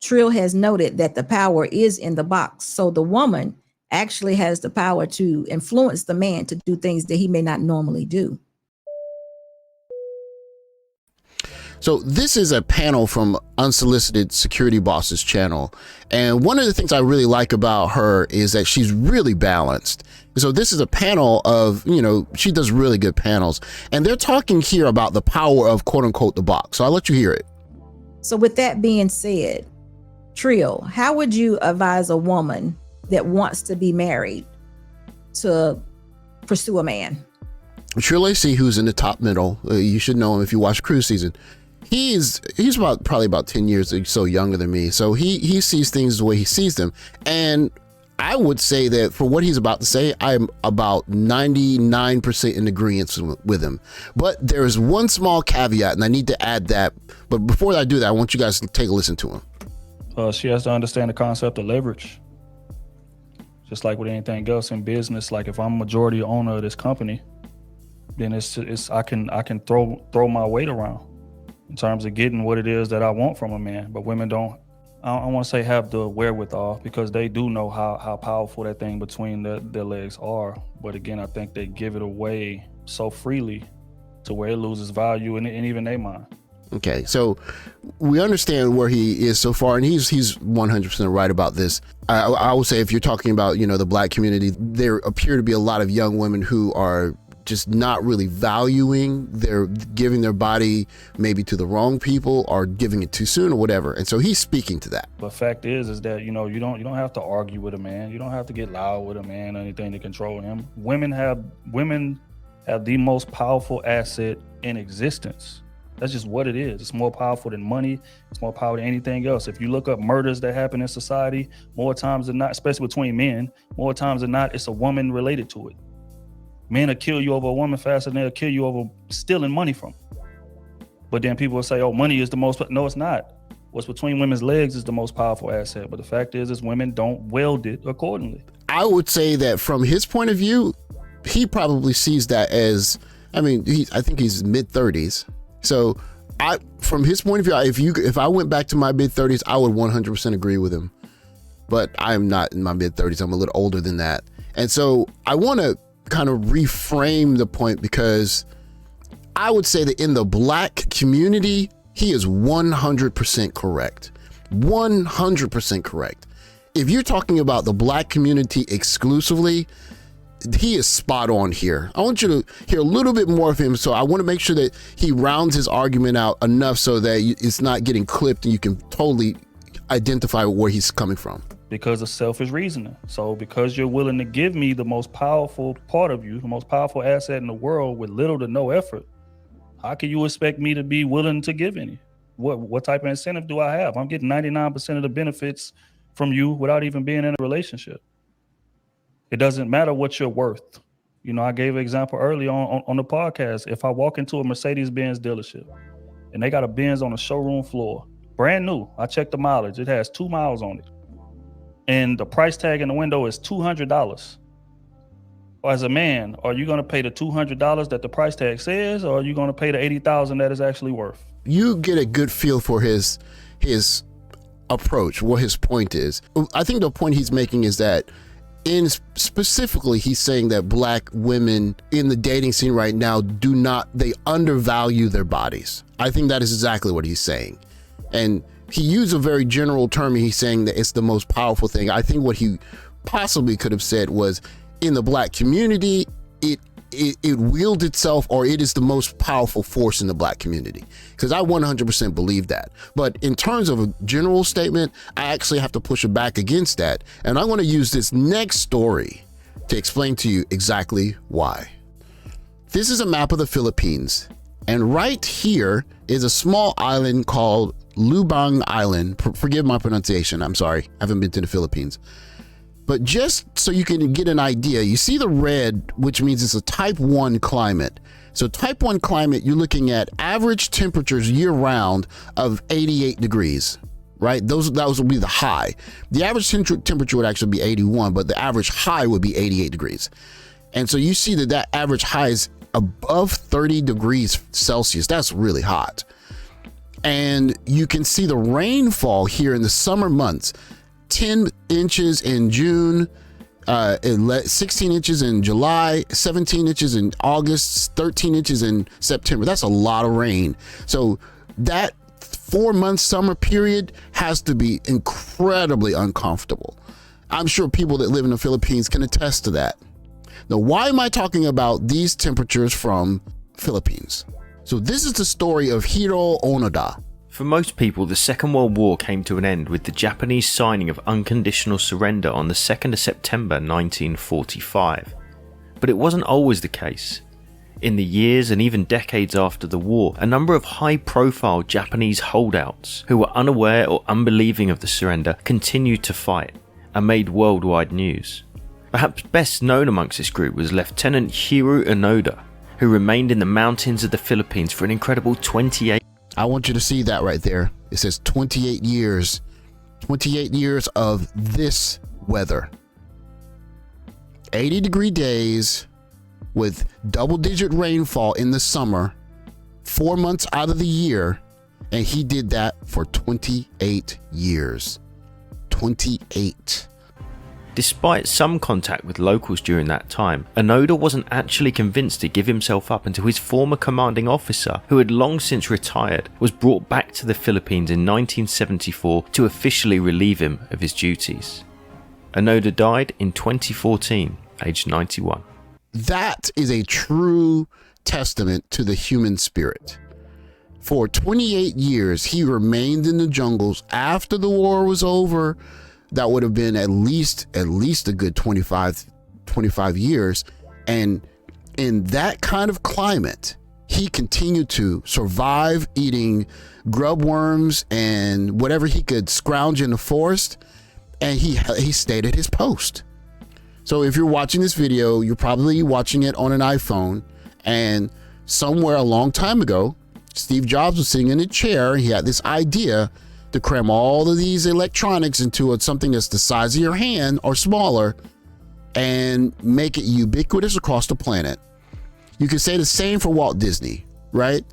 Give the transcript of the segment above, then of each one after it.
Trill has noted that the power is in the box. So the woman actually has the power to influence the man to do things that he may not normally do. So this is a panel from Unsolicited Security Boss's channel. And one of the things I really like about her is that she's really balanced. So this is a panel of, she does really good panels. And they're talking here about the power of quote unquote the box. So I'll let you hear it. So with that being said, Trill, how would you advise a woman that wants to be married to pursue a man? Trill AC, who's in the top middle, you should know him if you watch Cruise Season. He's probably about 10 years or so younger than me. So he sees things the way he sees them. And I would say that for what he's about to say, I'm about 99% in agreement with him. But there is one small caveat, and I need to add that. But before I do that, I want you guys to take a listen to him. She has to understand the concept of leverage. Just like with anything else in business, like if I'm majority owner of this company, then it's I can throw my weight around in terms of getting what it is that I want from a man. But women don't, I don't want to say have the wherewithal, because they do know how powerful that thing between their legs are. But again, I think they give it away so freely to where it loses value and even their mind. Okay, so we understand where he is so far, and he's 100% right about this. I would say if you're talking about, the Black community, there appear to be a lot of young women who are just not really valuing, they're giving their body maybe to the wrong people or giving it too soon or whatever. And so he's speaking to that. But fact is that, you don't have to argue with a man. You don't have to get loud with a man or anything to control him. Women have the most powerful asset in existence. That's just what it is. It's more powerful than money. It's more powerful than anything else. If you look up murders that happen in society, more times than not, especially between men, more times than not, it's a woman related to it. Men will kill you over a woman faster than they'll kill you over stealing money from. But then people will say, oh, money is the most. No, it's not. What's between women's legs is the most powerful asset. But the fact is women don't wield it accordingly. I would say that from his point of view, he probably sees that as, I think he's mid-30s. So from his point of view, if I went back to my mid-30s, I would 100% agree with him. But I'm not in my mid-30s. I'm a little older than that. And so I want to kind of reframe the point, because I would say that in the Black community, he is 100% correct. 100% correct. If you're talking about the Black community exclusively, he is spot on here. I want you to hear a little bit more of him. So I want to make sure that he rounds his argument out enough so that it's not getting clipped and you can totally identify where he's coming from. Because of selfish reasoning. So because you're willing to give me the most powerful part of you, the most powerful asset in the world with little to no effort, how can you expect me to be willing to give any? What type of incentive do I have? I'm getting 99% of the benefits from you without even being in a relationship. It doesn't matter what you're worth. I gave an example earlier on the podcast. If I walk into a Mercedes-Benz dealership and they got a Benz on the showroom floor, brand new, I checked the mileage, it has 2 miles on it, and the price tag in the window is $200. As a man, are you going to pay the $200 that the price tag says, or are you going to pay the $80,000 that is actually worth? You get a good feel for his approach, what his point is. I think the point he's making is that specifically, he's saying that Black women in the dating scene right now they undervalue their bodies. I think that is exactly what he's saying. And he used a very general term. He's saying that it's the most powerful thing. I think what he possibly could have said was, in the Black community, it wields itself, or it is the most powerful force in the Black community, because I 100% believe that. But in terms of a general statement, I actually have to push it back against that. And I want to use this next story to explain to you exactly why. This is a map of the Philippines. And right here is a small island called Lubang Island. Forgive my pronunciation. I'm sorry. I haven't been to the Philippines. But just so you can get an idea, you see the red, which means it's a type 1 climate. So type 1 climate, you're looking at average temperatures year round of 88 degrees, right? Those would be the high. The average temperature would actually be 81, but the average high would be 88 degrees. And so you see that average high is above 30 degrees Celsius. That's really hot. And you can see the rainfall here in the summer months. 10 inches in June, 16 inches in July, 17 inches in August, 13 inches in September. That's a lot of rain. So that 4-month summer period has to be incredibly uncomfortable. I'm sure people that live in the Philippines can attest to that. Now, why am I talking about these temperatures from Philippines? So this is the story of Hiro Onoda. For most people, the Second World War came to an end with the Japanese signing of unconditional surrender on the 2nd of September 1945. But it wasn't always the case. In the years and even decades after the war, a number of high-profile Japanese holdouts who were unaware or unbelieving of the surrender continued to fight and made worldwide news. Perhaps best known amongst this group was Lieutenant Hiro Onoda, who remained in the mountains of the Philippines for an incredible 28. I want you to see that right there. It says 28 years. 28 years of this weather. 80-degree days with double-digit rainfall in the summer, 4 months out of the year, and he did that for 28 years. 28. Despite some contact with locals during that time, Onoda wasn't actually convinced to give himself up until his former commanding officer, who had long since retired, was brought back to the Philippines in 1974 to officially relieve him of his duties. Onoda died in 2014, aged 91. That is a true testament to the human spirit. For 28 years, he remained in the jungles. After the war was over, that would have been at least a good 25 years. And in that kind of climate, he continued to survive eating grub worms and whatever he could scrounge in the forest. And he stayed at his post. So if you're watching this video, you're probably watching it on an iPhone. And somewhere a long time ago, Steve Jobs was sitting in a chair and he had this idea to cram all of these electronics into something that's the size of your hand or smaller and make it ubiquitous across the planet. You could say the same for Walt Disney, right?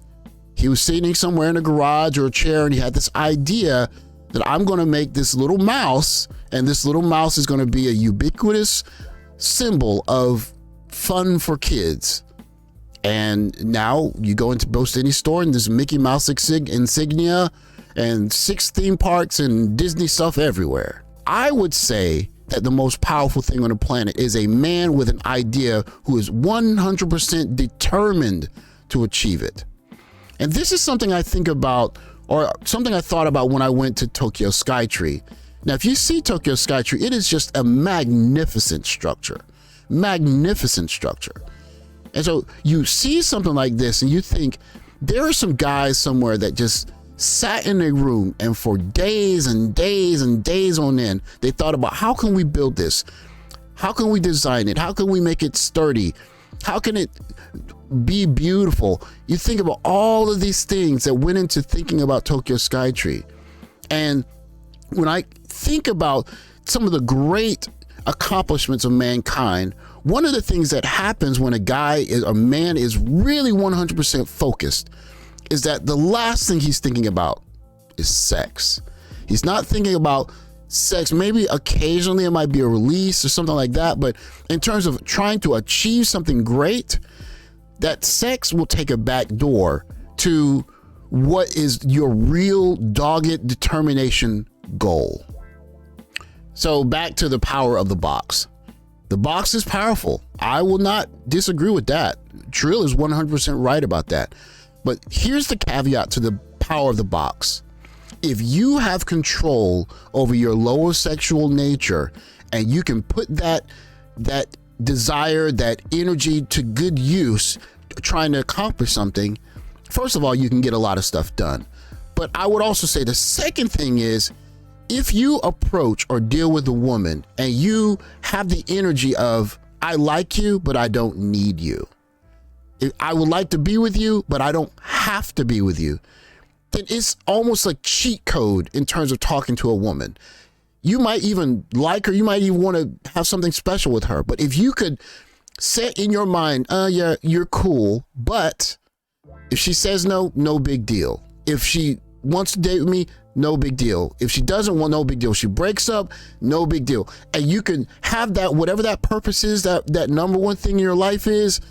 He was sitting somewhere in a garage or a chair and he had this idea that I'm going to make this little mouse, and this little mouse is going to be a ubiquitous symbol of fun for kids. And now you go into most any store and there's Mickey Mouse insignia and 6 theme parks and Disney stuff everywhere. I would say that the most powerful thing on the planet is a man with an idea who is 100% determined to achieve it. And this is something I think about, or something I thought about when I went to Tokyo Skytree. Now, if you see Tokyo Skytree, it is just a magnificent structure. Magnificent structure. And so you see something like this and you think there are some guys somewhere that just sat in a room and for days and days and days on end, they thought about how can we build this? How can we design it? How can we make it sturdy? How can it be beautiful? You think about all of these things that went into thinking about Tokyo Skytree. And when I think about some of the great accomplishments of mankind, one of the things that happens when a man is really 100% focused is that the last thing he's thinking about is sex. He's not thinking about sex. Maybe occasionally it might be a release or something like that. But in terms of trying to achieve something great, that sex will take a back door to what is your real dogged determination goal. So back to the power of the box. The box is powerful. I will not disagree with that. Trill is 100% right about that. But here's the caveat to the power of the box. If you have control over your lower sexual nature and you can put that desire, that energy to good use, trying to accomplish something, first of all, you can get a lot of stuff done. But I would also say the second thing is, if you approach or deal with a woman and you have the energy of, I like you, but I don't need you. I would like to be with you, but I don't have to be with you. Then it's almost like cheat code in terms of talking to a woman. You might even like her. You might even want to have something special with her. But if you could set in your mind, yeah, you're cool. But if she says no, no big deal. If she wants to date with me, no big deal. If she doesn't want, no big deal. She breaks up, no big deal. And you can have that, whatever that purpose is, that number one thing in your life is,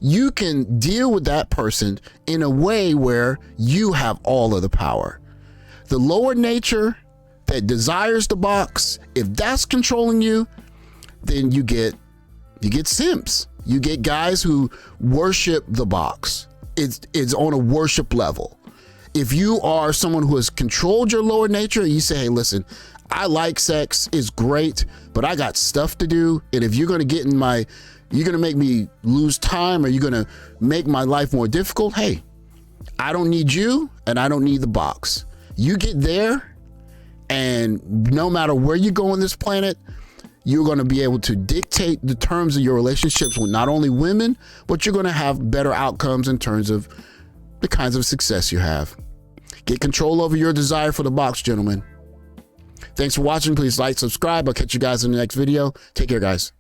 you can deal with that person in a way where you have all of the power. The lower nature that desires the box, if that's controlling you, then you get simps. You get guys who worship the box. It's on a worship level. If you are someone who has controlled your lower nature, you say, hey, listen, I like sex, it's great, but I got stuff to do. And if you're going to get in you're going to make me lose time, or you're going to make my life more difficult, hey, I don't need you and I don't need the box. You get there, and no matter where you go on this planet, you're going to be able to dictate the terms of your relationships with not only women, but you're going to have better outcomes in terms of the kinds of success you have. Get control over your desire for the box, gentlemen. Thanks for watching. Please like, subscribe. I'll catch you guys in the next video. Take care, guys.